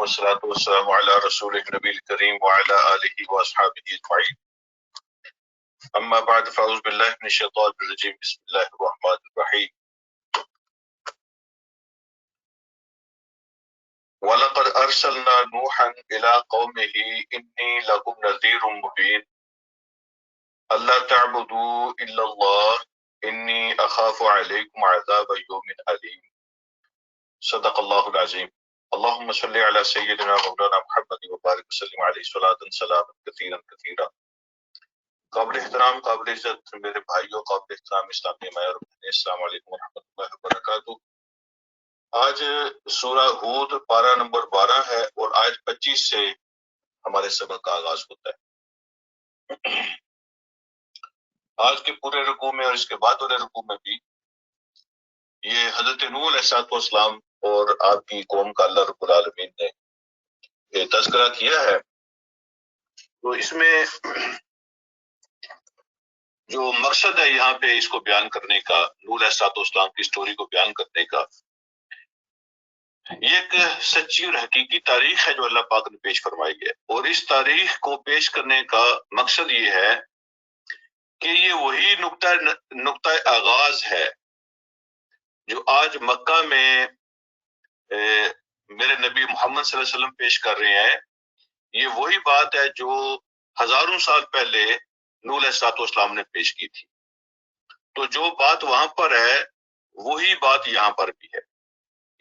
والصلاة والسلام على رسول النبي الكريم وعلى آله وأصحابه أجمعين. أما بعد فأعوذ بالله من الشيطان الرجيم. بسم الله الرحمن الرحيم. وَلَقَدْ أَرْسَلْنَا نُوحًا إِلَىٰ قَوْمِهِ إِنِّي لَكُمْ نَذِيرٌ مُّبِينٌ أَلَّا تَعْبُدُوا إِلَّا اللَّهَ إِنِّي أَخَافُ عَلَيْكُمْ عَذَابَ يَوْمٍ أَلِيمٍ. صدق اللہ العظیم. اللہم صلی علی سیدنا مولانا محمد وبارک وسلم علیہ صلاۃ سلام کثیرا کثیرا. قابل احترام، قابل عزت میرے بھائیوں، قابل احترام اسلامی بھائی اور بہنیں، السلام علیکم ورحمۃ اللہ وبرکاتہ. آج سورہ ہود پارہ نمبر 12 ہے اور آیت 25 سے ہمارے سبق کا آغاز ہوتا ہے. آج کے پورے رکوع میں اور اس کے بعد والے رکوع میں بھی یہ حضرت نوح علیہ السلام اور آپ کی قوم کا اللہ رب العالمین نے یہ تذکرہ کیا ہے. تو اس میں جو مقصد ہے یہاں پہ اس کو بیان کرنے کا، نوح علیہ السلام کی سٹوری کو بیان کرنے کا، یہ ایک سچی اور حقیقی تاریخ ہے جو اللہ پاک نے پیش فرمائی ہے. اور اس تاریخ کو پیش کرنے کا مقصد یہ ہے کہ یہ وہی نقطہ آغاز ہے جو آج مکہ میں میرے نبی محمد صلی اللہ علیہ وسلم پیش کر رہے ہیں. یہ وہی بات ہے جو ہزاروں سال پہلے نوح علیہ السلام نے پیش کی تھی. تو جو بات وہاں پر ہے وہی بات یہاں پر بھی ہے،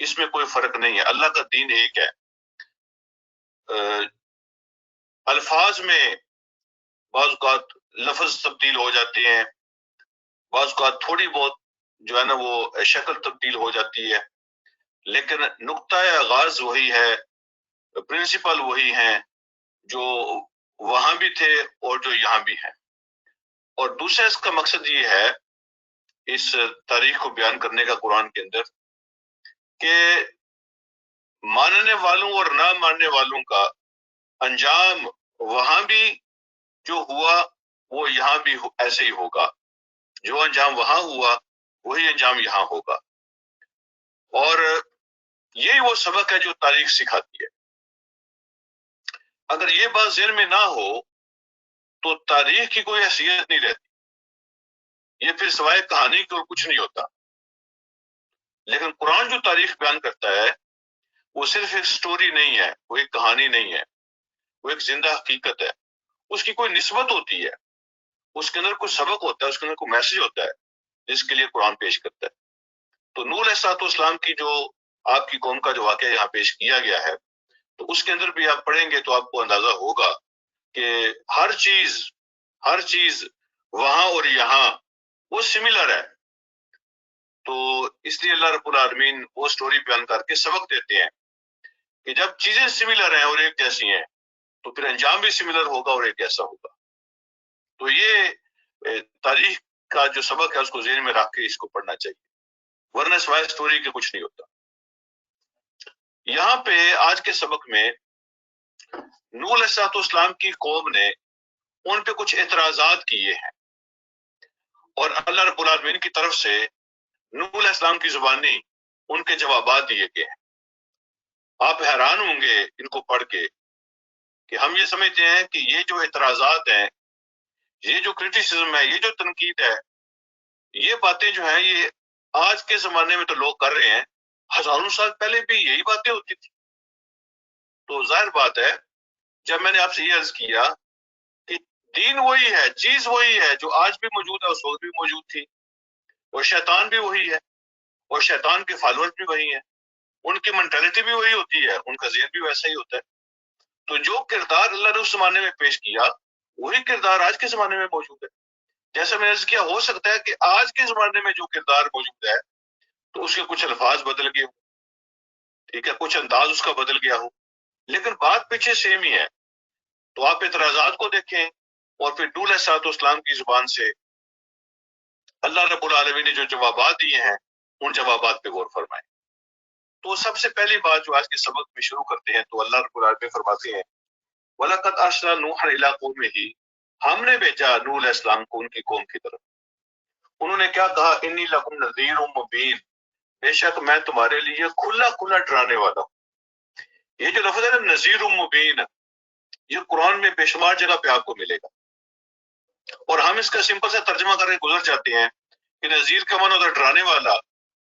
اس میں کوئی فرق نہیں ہے. اللہ کا دین ایک ہے. الفاظ میں بعض اوقات لفظ تبدیل ہو جاتے ہیں، بعض اوقات تھوڑی بہت جو ہے نا وہ شکل تبدیل ہو جاتی ہے، لیکن نقطہ آغاز وہی ہے، پرنسپل وہی ہیں جو وہاں بھی تھے اور جو یہاں بھی ہیں. اور دوسرا اس کا مقصد یہ ہے اس تاریخ کو بیان کرنے کا قرآن کے اندر کہ ماننے والوں اور نہ ماننے والوں کا انجام وہاں بھی جو ہوا وہ یہاں بھی ایسے ہی ہوگا. جو انجام وہاں ہوا وہی انجام یہاں ہوگا. اور یہی وہ سبق ہے جو تاریخ سکھاتی ہے. اگر یہ بات ذہن میں نہ ہو تو تاریخ کی کوئی حیثیت نہیں رہتی. یہ پھر سوائے کہانی کے اور کچھ نہیں ہوتا. لیکن قرآن جو تاریخ بیان کرتا ہے وہ صرف ایک سٹوری نہیں ہے، وہ ایک کہانی نہیں ہے، وہ ایک زندہ حقیقت ہے. اس کی کوئی نسبت ہوتی ہے، اس کے اندر کوئی سبق ہوتا ہے، اس کے اندر کوئی میسج ہوتا ہے جس کے لیے قرآن پیش کرتا ہے. تو نوح علیہ السلام کی جو آپ کی قوم کا جو واقعہ یہاں پیش کیا گیا ہے، تو اس کے اندر بھی آپ پڑھیں گے تو آپ کو اندازہ ہوگا کہ ہر چیز وہاں اور یہاں وہ سملر ہے. تو اس لیے اللہ رب العالمین وہ سٹوری بیان کر کے سبق دیتے ہیں کہ جب چیزیں سملر ہیں اور ایک جیسی ہیں تو پھر انجام بھی سملر ہوگا اور ایک جیسا ہوگا. تو یہ تاریخ کا جو سبق ہے اس کو ذہن میں رکھ کے اس کو پڑھنا چاہیے، ورنہ سوائے سٹوری کے کچھ نہیں ہوتا. یہاں پہ آج کے سبق میں نوح علیہ السلام کی قوم نے ان پہ کچھ اعتراضات کیے ہیں اور اللہ رب العالمین کی طرف سے نوح علیہ السلام کی زبانی ان کے جوابات دیے گئے ہیں. آپ حیران ہوں گے ان کو پڑھ کے کہ ہم یہ سمجھتے ہیں کہ یہ جو اعتراضات ہیں، یہ جو کرٹیسزم ہے، یہ جو تنقید ہے، یہ باتیں جو ہیں یہ آج کے زمانے میں تو لوگ کر رہے ہیں، ہزاروں سال پہلے بھی یہی باتیں ہوتی تھی. تو ظاہر بات ہے جب میں نے آپ سے یہ عرض کیا کہ دین وہی ہے، چیز وہی ہے جو آج بھی موجود ہے، اس وقت بھی موجود تھی، اور شیطان بھی وہی ہے اور شیطان کے فالوور بھی وہی ہیں، ان کی مینٹلٹی بھی وہی ہوتی ہے، ان کا ذہن بھی ویسا ہی ہوتا ہے. تو جو کردار اللہ نے اس زمانے میں پیش کیا وہی کردار آج کے زمانے میں موجود ہے. جیسا میں نے عرض کیا، ہو سکتا ہے کہ آج کے زمانے میں جو کردار موجود ہے تو اس کے کچھ الفاظ بدل گئے ہوں، ٹھیک ہے، کچھ انداز اس کا بدل گیا ہو، لیکن بات پیچھے سیم ہی ہے. تو آپ اعتراضات کو دیکھیں اور پھر نوح علیہ السلام کی زبان سے اللہ رب العالمین نے جو جوابات دیے ہیں ان جوابات پہ غور فرمائیں. تو سب سے پہلی بات جو آج کے سبق میں شروع کرتے ہیں تو اللہ رب العالمین فرماتے ہیں وَلَقَدْ أَرْسَلْنَا نُوحًا إِلَىٰ قَوْمِهِ، ہم نے بھیجا نوح علیہ السلام کو ان کی قوم کی طرف. انہوں نے کیا کہا؟ إِنِّي لَكُمْ نَذِيرٌ مُّبِينٌ، بے شک میں تمہارے لیے کھلا ڈرانے والا ہوں. یہ جو لفظ ہے نا نذیر مبین، یہ قرآن میں بے شمار جگہ پہ آپ کو ملے گا، اور ہم اس کا سمپل سے ترجمہ کر کے گزر جاتے ہیں کہ نذیر کا معنی ہوتا ہے ڈرانے والا،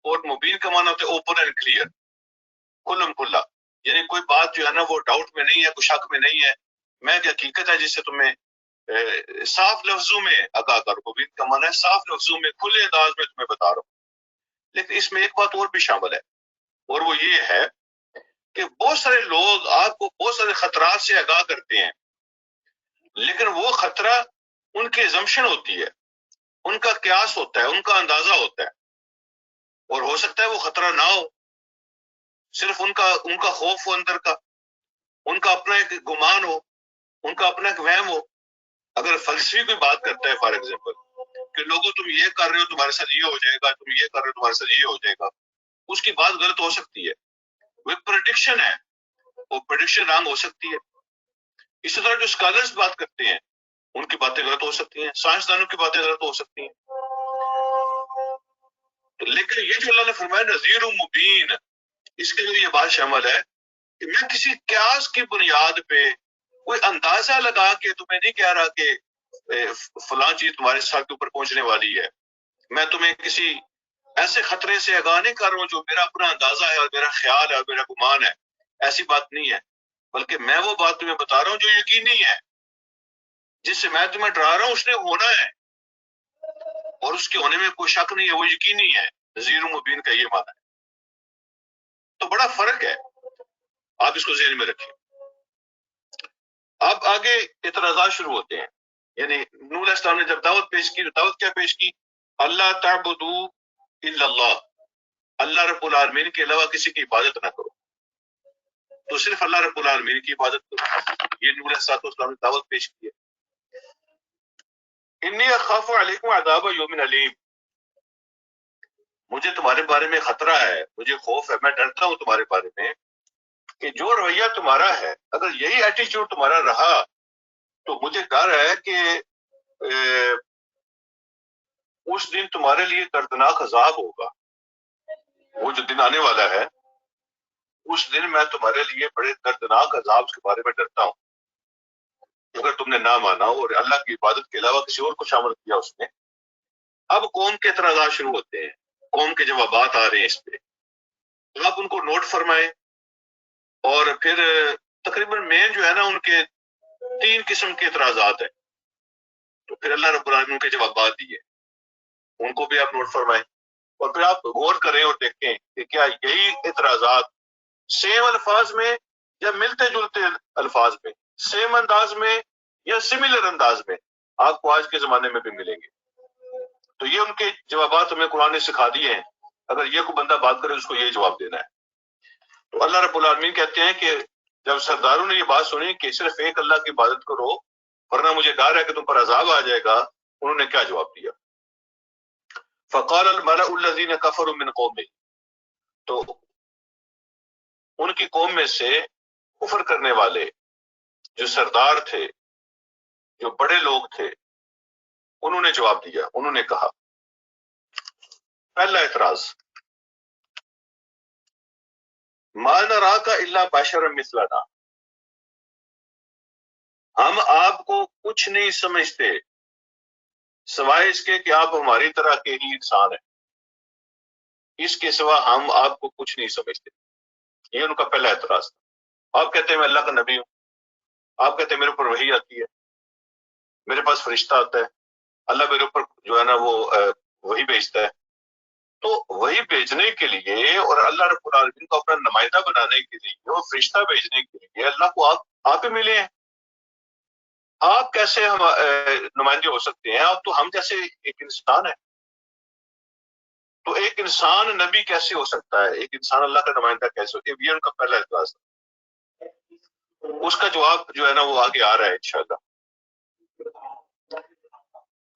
اور مبین کا معنی ہوتا ہے اوپن اینڈ کلیئر، کھلم کھلا، یعنی کوئی بات جو ہے نا وہ ڈاؤٹ میں نہیں ہے، کوئی شک میں نہیں ہے، میں ایک حقیقت ہے جس سے تمہیں صاف لفظوں میں آگاہ کرو۔ مبین کا معنی ہے صاف لفظوں میں، کھلے انداز میں تمہیں بتا رہا ہوں۔ لیکن اس میں ایک بات اور بھی شامل ہے، اور وہ یہ ہے کہ بہت سارے لوگ آپ کو بہت سارے خطرات سے آگاہ کرتے ہیں، لیکن وہ خطرہ ان کی زمشن ہوتی ہے، ان کا قیاس ہوتا ہے، ان کا اندازہ ہوتا ہے، اور ہو سکتا ہے وہ خطرہ نہ ہو، صرف ان کا خوف ہو اندر کا، ان کا اپنا ایک گمان ہو، ان کا اپنا ایک وہم ہو۔ اگر فلسفی کوئی بات کرتا ہے فار ایگزامپل کہ لوگوں تم یہ کر رہے ہو تمہارے ساتھ یہ ہو جائے گا، تم یہ کر رہے ہو تمہارے ساتھ یہ ہو جائے گا، اس کی بات غلط ہو سکتی ہے، وہ پریڈکشن ہے، وہ پریڈکشن رانگ ہو سکتی ہے۔ اسی طرح جو اسکالرز بات کرتے ہیں ان کی باتیں غلط ہو سکتی ہیں، سائنسدانوں کی باتیں غلط ہو سکتی ہیں، لیکن یہ جو اللہ نے فرمایا نذیر مبین، اس کے لیے یہ بات شامل ہے کہ میں کسی قیاس کی بنیاد پہ کوئی اندازہ لگا کے تمہیں نہیں کہہ رہا کہ فلاں چیز تمہارے سر کے اوپر پہنچنے والی ہے، میں تمہیں کسی ایسے خطرے سے آگاہ نہیں کر رہا ہوں جو میرا اپنا اندازہ ہے اور میرا خیال ہے اور میرا گمان ہے، ایسی بات نہیں ہے، بلکہ میں وہ بات تمہیں بتا رہا ہوں جو یقینی ہے، جس سے میں تمہیں ڈرا رہا ہوں اس نے ہونا ہے، اور اس کے ہونے میں کوئی شک نہیں ہے، وہ یقینی ہے۔ نذیر مبین کا یہ معنی ہے، تو بڑا فرق ہے، آپ اس کو ذہن میں رکھیں۔ اب آگے اعتراضات شروع ہوتے ہیں، یعنی نوح علیہ السلام نے جب دعوت پیش کی، دعوت کیا پیش کی؟ اللہ تعبدو الا اللہ، اللہ رب العالمین کے علاوہ کسی کی عبادت نہ کرو، تو صرف اللہ رب العالمین کی عبادت کرو، یہ نوح علیہ السلام نے دعوت پیش کی ہے۔ انی اخاف علیکم عذاب یوم علیم، مجھے تمہارے بارے میں خطرہ ہے، مجھے خوف ہے، میں ڈرتا ہوں تمہارے بارے میں کہ جو رویہ تمہارا ہے، اگر یہی ایٹیچیوڈ تمہارا رہا تو مجھے ڈر ہے کہ اس دن تمہارے لیے دردناک عذاب ہوگا، وہ جو دن آنے والا ہے اس دن میں تمہارے لیے بڑے دردناک عذاب کے بارے میں ڈرتا ہوں، اگر تم نے نہ مانا اور اللہ کی عبادت کے علاوہ کسی اور کو شامل کیا اس میں۔ اب قوم کے اعتراضات شروع ہوتے ہیں، قوم کے جوابات آ رہے ہیں اس پہ، آپ ان کو نوٹ فرمائیں، اور پھر تقریباً مین جو ہے نا ان کے 3 قسم کے اعتراضات ہیں، تو پھر اللہ رب العالمین کے جوابات دیے، ان کو بھی آپ نوٹ فرمائیں، اور پھر آپ غور کریں اور دیکھیں کہ کیا یہی اعتراضات سیم الفاظ میں یا ملتے جلتے الفاظ میں، سیم انداز میں یا سملر انداز میں آپ کو آج کے زمانے میں بھی ملیں گے۔ تو یہ ان کے جوابات ہمیں قرآن نے سکھا دیے ہیں، اگر یہ کوئی بندہ بات کرے اس کو یہ جواب دینا ہے۔ تو اللہ رب العالمین کہتے ہیں کہ جب سرداروں نے یہ بات سنی کہ صرف ایک اللہ کی عبادت کرو ورنہ مجھے ڈر ہے کہ تم پر عذاب آ جائے گا، انہوں نے کیا جواب دیا؟ فقال الملأ الذین کفروا من قومہ، تو ان کی قوم میں سے کفر کرنے والے جو سردار تھے، جو بڑے لوگ تھے، انہوں نے جواب دیا، انہوں نے کہا، پہلا اعتراض، ما نراک الا بشرا مثلنا، ہم آپ کو کچھ نہیں سمجھتے سوائے اس کے کہ آپ ہماری طرح کے ہی انسان ہیں، اس کے سوا ہم آپ کو کچھ نہیں سمجھتے۔ یہ ان کا پہلا اعتراض تھا۔ آپ کہتے ہیں میں اللہ کا نبی ہوں، آپ کہتے ہیں میرے اوپر وحی آتی ہے، میرے پاس فرشتہ آتا ہے، اللہ میرے اوپر جو ہے نا وہ وحی بھیجتا ہے، تو وہی بھیجنے کے لیے اور اللہ رب العالمین کو اپنا نمائندہ بنانے کے لیے اور فرشتہ بھیجنے کے لیے اللہ کو آپ ہی ملے ہیں، آپ کیسے ہم نمائندے ہو سکتے ہیں؟ آپ تو ہم جیسے ایک انسان ہے، تو ایک انسان نبی کیسے ہو سکتا ہے؟ ایک انسان اللہ کا نمائندہ کیسے ہوتا ہے؟ یہ ان کا پہلا اعتراض ہے۔ اس کا جواب جو ہے نا وہ آگے آ رہا ہے انشاءاللہ۔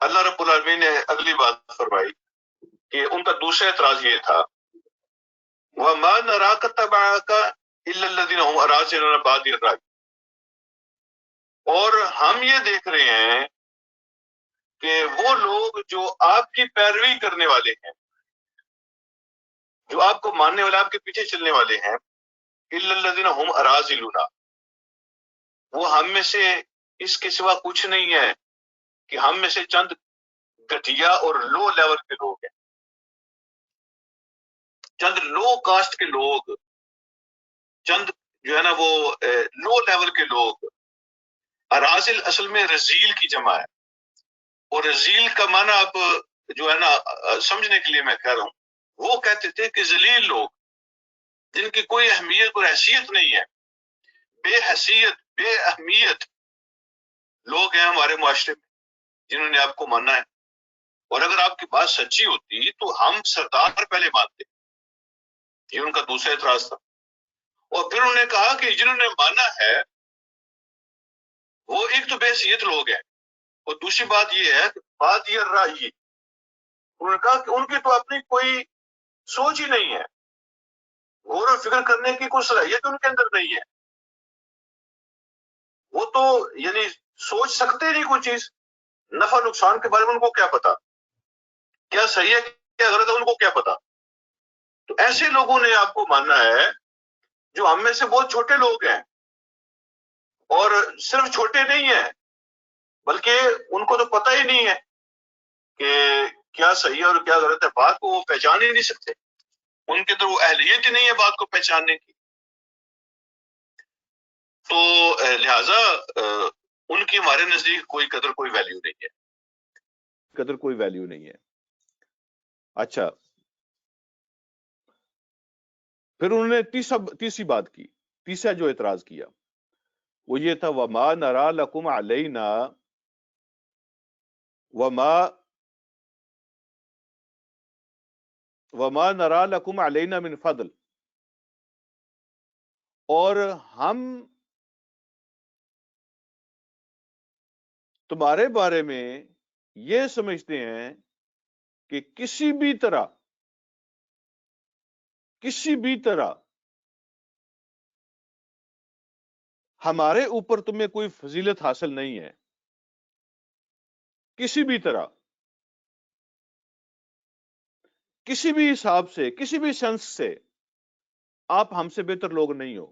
اللہ رب العالمین نے اگلی بات فرمائی کہ ان کا دوسرا اعتراض یہ تھا، وَمَا نَرَاكَ اتَّبَعَكَ إِلَّا الَّذِينَ هُمْ أَرَاذِلُونَا بَادِيَ الرَّأْيِ، اور ہم یہ دیکھ رہے ہیں کہ وہ لوگ جو آپ کی پیروی کرنے والے ہیں، جو آپ کو ماننے والے، آپ کے پیچھے چلنے والے ہیں، الا الذین هم اراذلنا، وہ ہم میں سے اس کے سوا کچھ نہیں ہے کہ ہم میں سے چند گٹھیا اور لو لیول کے لوگ ہیں، چند لو کاسٹ کے لوگ، چند جو ہے نا وہ لو لیول کے لوگ. اراذل اصل میں رزیل کی جمع ہے، اور رزیل کا معنی اب جو ہے نا سمجھنے کے لیے میں کہہ رہا ہوں، وہ کہتے تھے کہ ذلیل لوگ جن کی کوئی اہمیت اور حیثیت نہیں ہے، بے حیثیت بے اہمیت لوگ ہیں ہمارے معاشرے میں جنہوں نے آپ کو مانا ہے. اور اگر آپ کی بات سچی ہوتی تو ہم سردار پہلے مانتے. یہ ان کا دوسرا اعتراض تھا. اور پھر انہوں نے کہا کہ جنہوں نے مانا ہے وہ ایک تو بے حیثیت لوگ ہیں، اور دوسری بات یہ ہے کہ بات یہ رائی، انہوں نے کہا کہ ان کی تو اپنی کوئی سوچ ہی نہیں ہے، غور و فکر کرنے کی کوئی صلاحیت ان کے اندر نہیں ہے، وہ تو یعنی سوچ سکتے نہیں کوئی چیز، نفع نقصان کے بارے میں ان کو کیا پتا، کیا صحیح ہے کیا غلط ہے ان کو کیا پتا. تو ایسے لوگوں نے آپ کو ماننا ہے جو ہم میں سے بہت چھوٹے لوگ ہیں، اور صرف چھوٹے نہیں ہیں بلکہ ان کو تو پتہ ہی نہیں ہے کہ کیا صحیح ہے اور کیا غلط ہے، بات کو وہ پہچان ہی نہیں سکتے، ان کے اندر وہ اہلیت ہی نہیں ہے بات کو پہچاننے کی. تو لہٰذا ان کی ہمارے نزدیک کوئی قدر کوئی ویلیو نہیں ہے، قدر کوئی ویلیو نہیں ہے. اچھا، پھر انہوں نے تیسری بات کی، تیسرا جو اعتراض کیا وہ یہ تھا وما نرا لکم علینا وما نرا لکم علینا من فضل، اور ہم تمہارے بارے میں یہ سمجھتے ہیں کہ کسی بھی طرح ہمارے اوپر تمہیں کوئی فضیلت حاصل نہیں ہے، کسی بھی طرح، کسی بھی حساب سے، کسی بھی سنس سے آپ ہم سے بہتر لوگ نہیں ہو،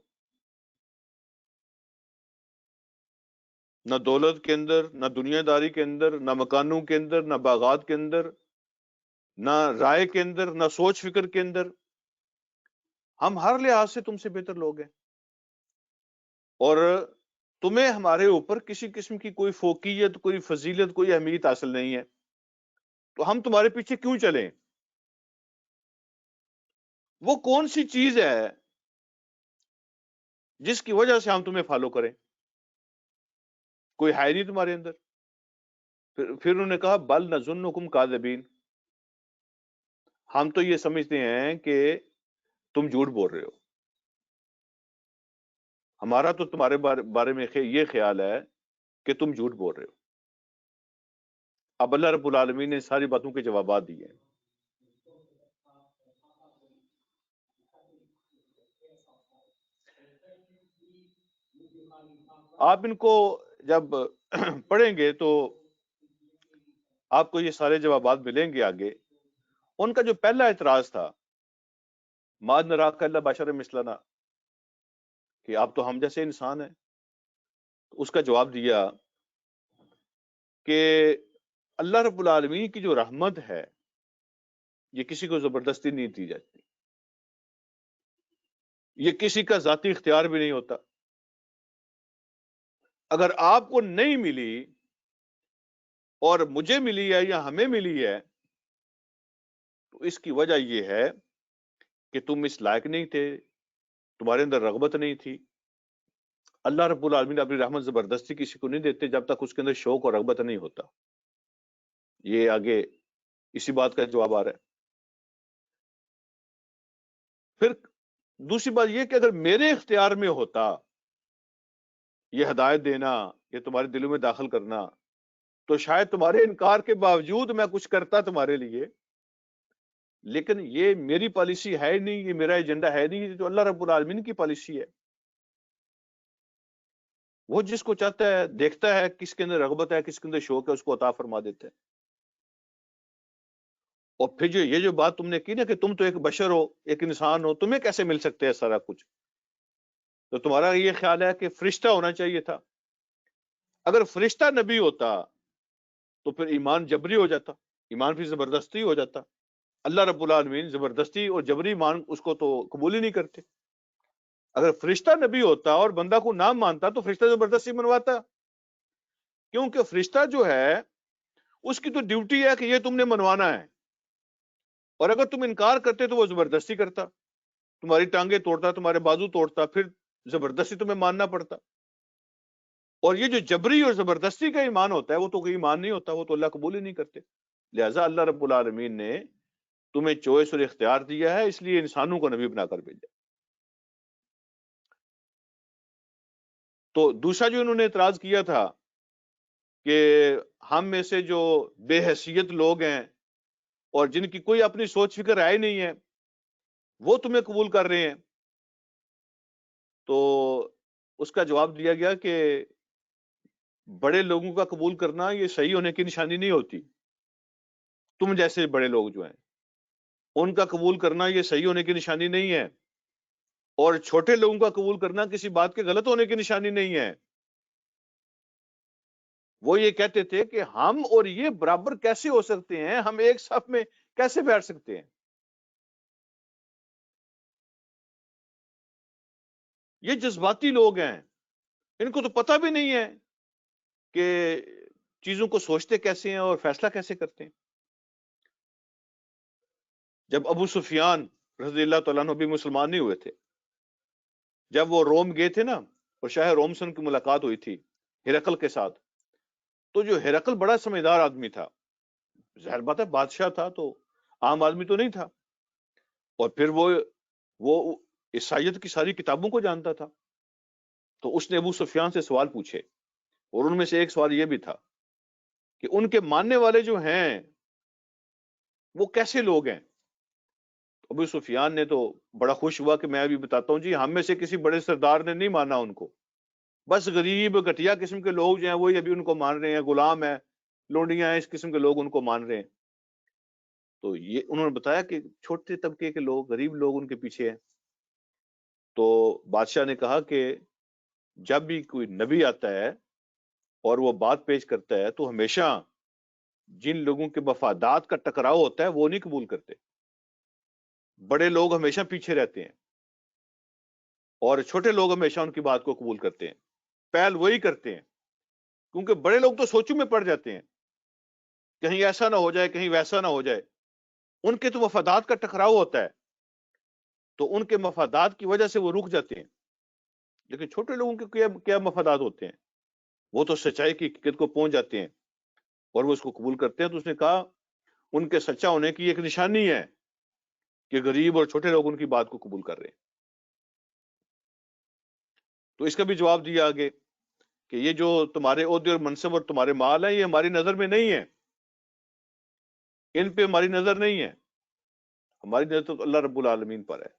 نہ دولت کے اندر، نہ دنیا داری کے اندر، نہ مکانوں کے اندر، نہ باغات کے اندر، نہ رائے کے اندر، نہ سوچ فکر کے اندر، ہم ہر لحاظ سے تم سے بہتر لوگ ہیں، اور تمہیں ہمارے اوپر کسی قسم کی کوئی فوقیت، کوئی فضیلت، کوئی اہمیت حاصل نہیں ہے، تو ہم تمہارے پیچھے کیوں چلیں؟ وہ کون سی چیز ہے جس کی وجہ سے ہم تمہیں فالو کریں؟ کوئی ہے نہیں تمہارے اندر. پھر انہوں نے کہا بل نظنکم کاذبین، ہم تو یہ سمجھتے ہیں کہ تم جھوٹ بول رہے ہو، ہمارا تو تمہارے بارے میں یہ خیال ہے کہ تم جھوٹ بول رہے ہو. اب اللہ رب العالمین نے ساری باتوں کے جوابات دیے ہیں. آپ ان کو جب پڑھیں گے تو آپ کو یہ سارے جوابات ملیں گے آگے. ان کا جو پہلا اعتراض تھا ما نراک الا بشر مثلنا، کہ آپ تو ہم جیسے انسان ہیں، اس کا جواب دیا کہ اللہ رب العالمین کی جو رحمت ہے یہ کسی کو زبردستی نہیں دی جاتی، یہ کسی کا ذاتی اختیار بھی نہیں ہوتا. اگر آپ کو نہیں ملی اور مجھے ملی ہے یا ہمیں ملی ہے تو اس کی وجہ یہ ہے کہ تم اس لائق نہیں تھے، تمہارے اندر رغبت نہیں تھی. اللہ رب العالمین اپنی رحمت زبردستی کسی کو نہیں دیتے جب تک اس کے اندر شوق اور رغبت نہیں ہوتا. یہ آگے اسی بات کا جواب آ رہا ہے. پھر دوسری بات یہ کہ اگر میرے اختیار میں ہوتا یہ ہدایت دینا، یہ تمہارے دلوں میں داخل کرنا، تو شاید تمہارے انکار کے باوجود میں کچھ کرتا تمہارے لیے، لیکن یہ میری پالیسی ہے نہیں، یہ میرا ایجنڈا ہے نہیں، یہ تو اللہ رب العالمین کی پالیسی ہے. وہ جس کو چاہتا ہے دیکھتا ہے کس کے اندر رغبت ہے، کس کے اندر شوق ہے، اس کو عطا فرما دیتا ہے. اور پھر یہ جو بات تم نے کی نا کہ تم تو ایک بشر ہو، ایک انسان ہو، تمہیں کیسے مل سکتے ہیں سارا کچھ؟ تو تمہارا یہ خیال ہے کہ فرشتہ ہونا چاہیے تھا؟ اگر فرشتہ نبی ہوتا تو پھر ایمان جبری ہو جاتا، ایمان پھر زبردستی ہو جاتا۔ اللہ رب العالمین زبردستی اور جبری ایمان اس کو تو قبول ہی نہیں کرتے۔ اگر فرشتہ نبی ہوتا اور بندہ کو نہ مانتا تو فرشتہ زبردستی منواتا، کیونکہ فرشتہ جو ہے اس کی تو ڈیوٹی ہے کہ یہ تم نے منوانا ہے، اور اگر تم انکار کرتے تو وہ زبردستی کرتا، تمہاری ٹانگیں توڑتا، تمہارے بازو توڑتا، پھر زبردستی تمہیں ماننا پڑتا۔ اور یہ جو جبری اور زبردستی کا ایمان ہوتا ہے وہ تو کوئی ایمان نہیں ہوتا، وہ تو اللہ قبول ہی نہیں کرتے۔ لہٰذا اللہ رب العالمین نے تمہیں چوائس اور اختیار دیا ہے، اس لیے انسانوں کو نبی بنا کر بھیجا۔ تو دوسرا جو انہوں نے اعتراض کیا تھا کہ ہم میں سے جو بے حیثیت لوگ ہیں اور جن کی کوئی اپنی سوچ فکر رائے نہیں ہے وہ تمہیں قبول کر رہے ہیں، تو اس کا جواب دیا گیا کہ بڑے لوگوں کا قبول کرنا یہ صحیح ہونے کی نشانی نہیں ہوتی۔ تم جیسے بڑے لوگ جو ہیں ان کا قبول کرنا یہ صحیح ہونے کی نشانی نہیں ہے، اور چھوٹے لوگوں کا قبول کرنا کسی بات کے غلط ہونے کی نشانی نہیں ہے۔ وہ یہ کہتے تھے کہ ہم اور یہ برابر کیسے ہو سکتے ہیں، ہم ایک صف میں کیسے بیٹھ سکتے ہیں؟ یہ جذباتی لوگ ہیں، ان کو تو پتہ بھی نہیں ہے کہ چیزوں کو سوچتے کیسے ہیں اور فیصلہ کیسے کرتے ہیں۔ جب ابو سفیان رضی اللہ تعالیٰ عنہ بھی مسلمان نہیں ہوئے تھے، جب وہ روم گئے تھے نا اور شاہ روم سے ان کی ملاقات ہوئی تھی ہرقل کے ساتھ، تو جو ہرقل بڑا سمجھدار آدمی تھا، ظاہر بات ہے بادشاہ تھا تو عام آدمی تو نہیں تھا، اور پھر وہ عیسائیت کی ساری کتابوں کو جانتا تھا، تو اس نے ابو سفیان سے سوال پوچھے، اور ان میں سے ایک سوال یہ بھی تھا کہ ان کے ماننے والے جو ہیں وہ کیسے لوگ ہیں؟ ابو سفیان نے تو بڑا خوش ہوا کہ میں ابھی بتاتا ہوں جی، ہم میں سے کسی بڑے سردار نے نہیں مانا ان کو، بس غریب گٹیا قسم کے لوگ جو ہیں وہی ابھی ان کو مان رہے ہیں، غلام ہیں، لونڈیاں ہیں، اس قسم کے لوگ ان کو مان رہے ہیں۔ تو یہ انہوں نے بتایا کہ چھوٹے طبقے کے لوگ، غریب لوگ ان کے پیچھے ہیں۔ تو بادشاہ نے کہا کہ جب بھی کوئی نبی آتا ہے اور وہ بات پیش کرتا ہے تو ہمیشہ جن لوگوں کے مفادات کا ٹکراؤ ہوتا ہے وہ نہیں قبول کرتے، بڑے لوگ ہمیشہ پیچھے رہتے ہیں اور چھوٹے لوگ ہمیشہ ان کی بات کو قبول کرتے ہیں، پہل وہی کرتے ہیں، کیونکہ بڑے لوگ تو سوچوں میں پڑ جاتے ہیں، کہیں ایسا نہ ہو جائے، کہیں ویسا نہ ہو جائے، ان کے تو مفادات کا ٹکراؤ ہوتا ہے، تو ان کے مفادات کی وجہ سے وہ رک جاتے ہیں۔ لیکن چھوٹے لوگوں کے کیا مفادات ہوتے ہیں؟ وہ تو سچائی کی حقیقت کو پہنچ جاتے ہیں اور وہ اس کو قبول کرتے ہیں۔ تو اس نے کہا ان کے سچا ہونے کی ایک نشانی ہے کہ غریب اور چھوٹے لوگ ان کی بات کو قبول کر رہے ہیں۔ تو اس کا بھی جواب دیا آگے کہ یہ جو تمہارے عہدے اور منصب اور تمہارے مال ہیں یہ ہماری نظر میں نہیں ہے، ان پہ ہماری نظر نہیں ہے، ہماری نظر تو اللہ رب العالمین پر ہے۔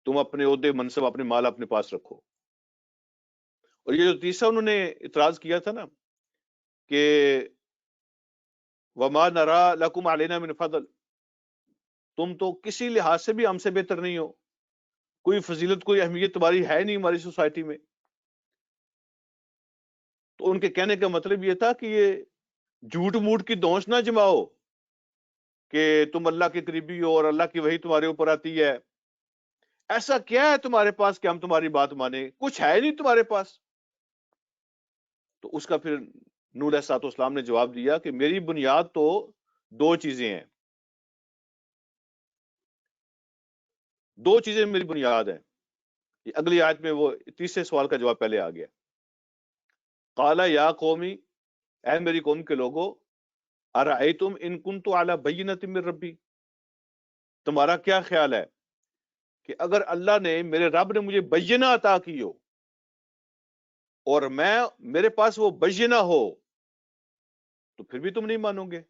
تم اپنے عہدے منصب اپنے مال اپنے پاس رکھو۔ اور یہ جو تیسرا انہوں نے اعتراض کیا تھا نا کہ وما نرا لکم علینا من فضل، تم تو کسی لحاظ سے بھی ہم سے بہتر نہیں ہو، کوئی فضیلت کوئی اہمیت تمہاری ہے نہیں ہماری سوسائٹی میں۔ تو ان کے کہنے کا مطلب یہ تھا کہ یہ جھوٹ موٹ کی دونش نہ جماؤ کہ تم اللہ کے قریبی ہو اور اللہ کی وحی تمہارے اوپر آتی ہے، ایسا کیا ہے تمہارے پاس کہ ہم تمہاری بات مانیں؟ کچھ ہے نہیں تمہارے پاس۔ تو اس کا پھر نوح علیہ الصلوۃ والسلام نے جواب دیا کہ میری بنیاد تو دو چیزیں ہیں، دو چیزیں میری بنیاد ہیں۔ یہ اگلی آیت میں وہ تیسرے سوال کا جواب پہلے آ گیا۔ قال یا قومی، اے میری قوم کے لوگوں، ارأیتم ان کنت علی بینۃ من ربی، تمہارا کیا خیال ہے کہ اگر اللہ نے، میرے رب نے مجھے بینہ عطا کی ہو اور میرے پاس وہ بینہ ہو تو پھر بھی تم نہیں مانو گے؟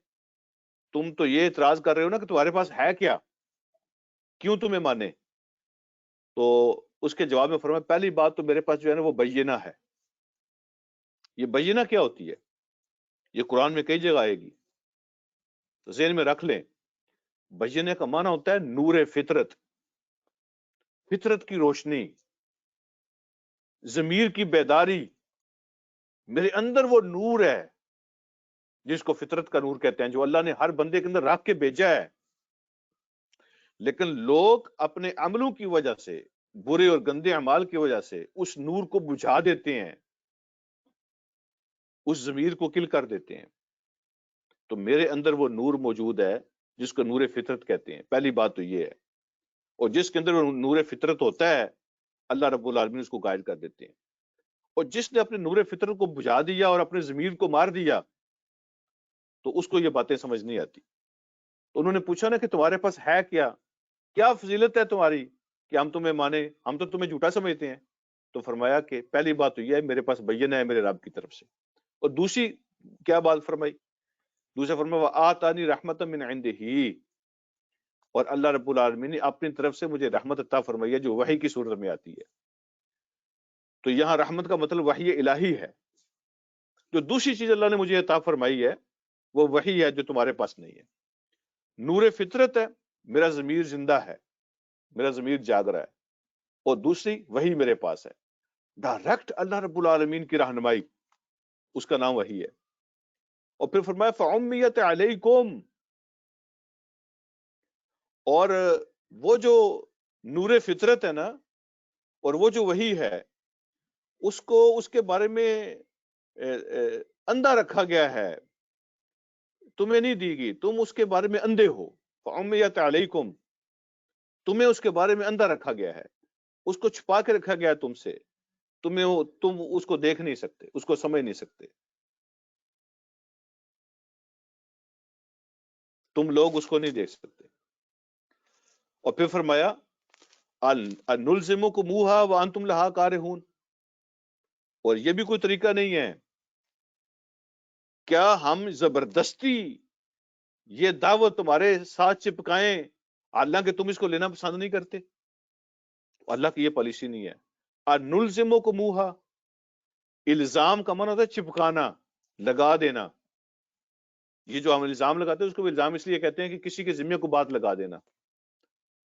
تم تو یہ اعتراض کر رہے ہو نا کہ تمہارے پاس ہے کیا، کیوں تمہیں مانے؟ تو اس کے جواب میں فرمایا پہلی بات تو میرے پاس جو ہے نا وہ بینہ ہے۔ یہ بینہ کیا ہوتی ہے؟ یہ قرآن میں کئی جگہ آئے گی، تو ذہن میں رکھ لیں۔ بینہ کا معنی ہوتا ہے نور فطرت، فطرت کی روشنی۔ ضمیر کی بیداری، میرے اندر وہ نور ہے جس کو فطرت کا نور کہتے ہیں، جو اللہ نے ہر بندے کے اندر رکھ کے بھیجا ہے، لیکن لوگ اپنے عملوں کی وجہ سے، برے اور گندے اعمال کی وجہ سے اس نور کو بجھا دیتے ہیں، اس ضمیر کو کل کر دیتے ہیں۔ تو میرے اندر وہ نور موجود ہے جس کو نور فطرت کہتے ہیں، پہلی بات تو یہ ہے، اور جس کے اندر وہ نور فطرت ہوتا ہے اللہ رب العالمین اس کو غائب کر دیتے ہیں، اور جس نے اپنے نور فطرت کو بجھا دیا اور اپنے ضمیر کو مار دیا تو اس کو یہ باتیں سمجھ نہیں آتی۔ تو انہوں نے پوچھا نا کہ تمہارے پاس ہے کیا، کیا فضیلت ہے تمہاری کہ ہم تمہیں مانے، ہم تو تمہیں جھوٹا سمجھتے ہیں؟ تو فرمایا کہ پہلی بات تو یہ ہے میرے پاس بینہ ہے میرے رب کی طرف سے، اور دوسری کیا بات فرمائی؟ دوسرا فرمایا وآتانی رحمتا من عنده، اور اللہ رب العالمین نے اپنی طرف سے مجھے رحمت عطا فرمائی ہے جو وحی کی صورت میں آتی ہے۔ تو یہاں رحمت کا مطلب وحی الہی ہے۔ جو دوسری چیز اللہ نے مجھے عطا فرمائی ہے وہ وحی ہے جو تمہارے پاس نہیں ہے۔ نور فطرت ہے، میرا ضمیر زندہ ہے، میرا ضمیر جاگ رہا ہے، اور دوسری وحی میرے پاس ہے، ڈائریکٹ اللہ رب العالمین کی رہنمائی، اس کا نام وحی ہے۔ اور پھر فرمایا فعمیت علیکم، اور وہ جو نور فطرت ہے نا اور وہ جو وحی ہے اس کو اس کے بارے میں اندھا رکھا گیا ہے، تمہیں نہیں دی گئی، تم اس کے بارے میں اندھے ہو۔ فعمیت علیکم، تمہیں اس کے بارے میں اندھا رکھا گیا ہے، اس کو چھپا کے رکھا گیا ہے تم سے، تم اس کو دیکھ نہیں سکتے، اس کو سمجھ نہیں سکتے، تم لوگ اس کو نہیں دیکھ سکتے۔ اور پھر فرمایا نلزمکموہا وانتم لہا کارہون، اور یہ بھی کوئی طریقہ نہیں ہے کیا ہم زبردستی یہ دعوت تمہارے ساتھ چپکائیں حالانکہ تم اس کو لینا پسند نہیں کرتے؟ اللہ کی یہ پالیسی نہیں ہے۔ نلزمکموہا، الزام کا معنی ہوتا ہے چپکانا، لگا دینا۔ یہ جو ہم الزام لگاتے ہیں اس کو الزام اس لیے کہتے ہیں کہ کسی کے ذمے کو بات لگا دینا۔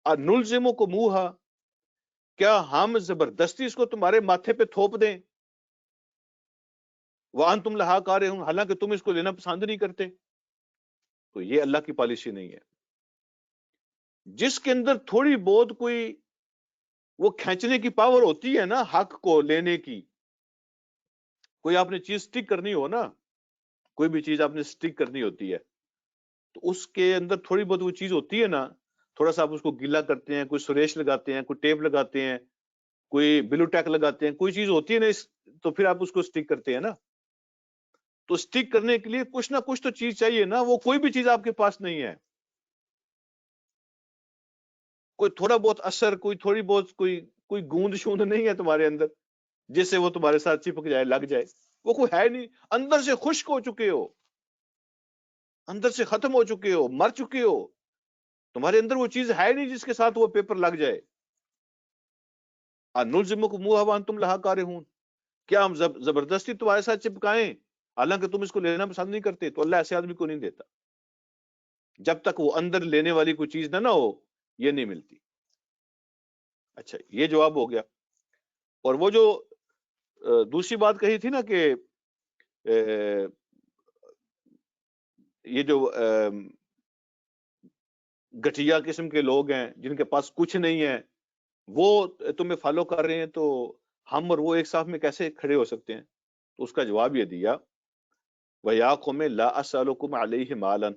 نلزمکموہا، کیا ہم زبردستی اس کو تمہارے ماتھے پہ تھوپ دیں، وانتم لہا کارہون، حالانکہ تم اس کو لینا پسند نہیں کرتے؟ تو یہ اللہ کی پالیسی نہیں ہے۔ جس کے اندر تھوڑی بہت کوئی وہ کھینچنے کی پاور ہوتی ہے نا حق کو لینے کی، کوئی آپ نے چیز سٹک کرنی ہو نا، کوئی بھی چیز آپ نے سٹک کرنی ہوتی ہے تو اس کے اندر تھوڑی بہت وہ چیز ہوتی ہے نا، تھوڑا سا آپ اس کو گیلا کرتے ہیں، کوئی سریش لگاتے ہیں، کوئی ٹیپ لگاتے ہیں، کوئی بلو ٹیک لگاتے ہیں، کوئی چیز ہوتی ہے نا تو پھر آپ اس کو سٹک کرتے ہیں نا۔ تو سٹک کرنے کے لیے کچھ نہ کچھ تو چیز چاہیے نا، وہ کوئی بھی چیز آپ کے پاس نہیں ہے، کوئی تھوڑا بہت اثر، کوئی تھوڑی بہت کوئی گوند شوند نہیں ہے تمہارے اندر جس سے وہ تمہارے ساتھ چپک جائے، لگ جائے، وہ کوئی ہے نہیں، اندر سے خشک ہو چکے ہو، اندر سے ختم ہو چکے ہو، مر چکے ہو، تمہارے اندر وہ چیز ہے نہیں جس کے ساتھ وہ پیپر لگ جائے۔ نلزمکموہا وانتم لہا کارہون، کیا ہم زبردستی تمہارے ساتھ چپکائیں حالانکہ تم اس کو لینا پسند نہیں کرتے؟ تو اللہ ایسے آدمی کو نہیں دیتا جب تک وہ اندر لینے والی کوئی چیز نہ ہو، یہ نہیں ملتی۔ اچھا، یہ جواب ہو گیا۔ اور وہ جو دوسری بات کہی تھی نا کہ یہ جو گٹھیا قسم کے لوگ ہیں جن کے پاس کچھ نہیں ہے وہ تمہیں فالو کر رہے ہیں، تو ہم اور وہ ایک صف میں کیسے کھڑے ہو سکتے ہیں؟ تو اس کا جواب یہ دیا وَيَا قَوْمِ لَا أَسْأَلُكُمْ عَلَيْهِ مَالًا،